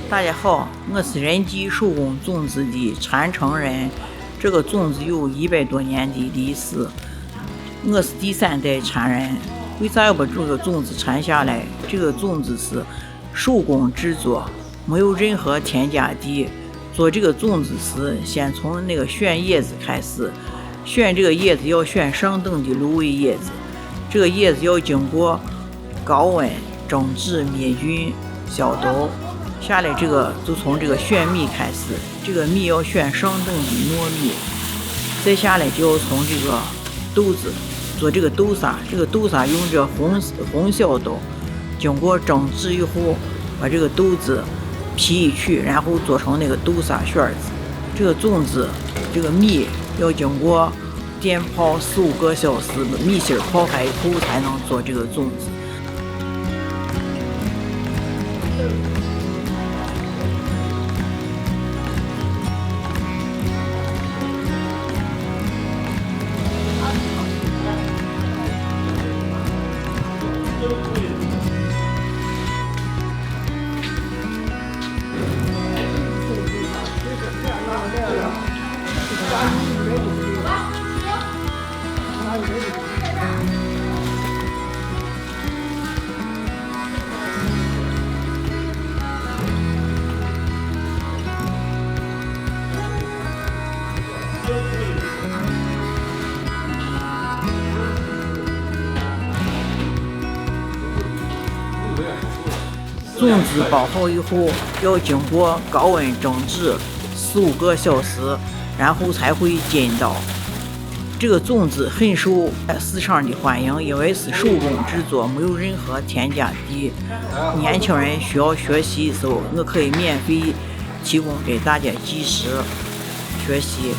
大家好，我是人机手工种植的传承人。这个种植有100多年的历史，我是第3代传人。为啥要把这个种子传下来？这个种子是手工制作，没有任何添加剂。做这个种子时，先从那个选叶子开始，选这个叶子要选上等的芦苇叶子。这个叶子要经过高温蒸制灭菌消毒。下来这个就从这个选米开始，这个米要选上等的糯米。再下来就要从这个豆子做这个豆沙，这个豆沙用这红小豆，经过蒸制以后，把这个豆子皮一去，然后做成那个豆沙馅子。这个粽子，这个米要经过电泡4-5个小时，米芯泡开以后才能做这个粽子。粽子包好以后，要经过高温蒸制4-5个小时，然后才会进刀。这个粽子很受市场的欢迎，因为是手工制作，没有任何添加剂。年轻人需要学习的时候，我可以免费提供给大家及时学习。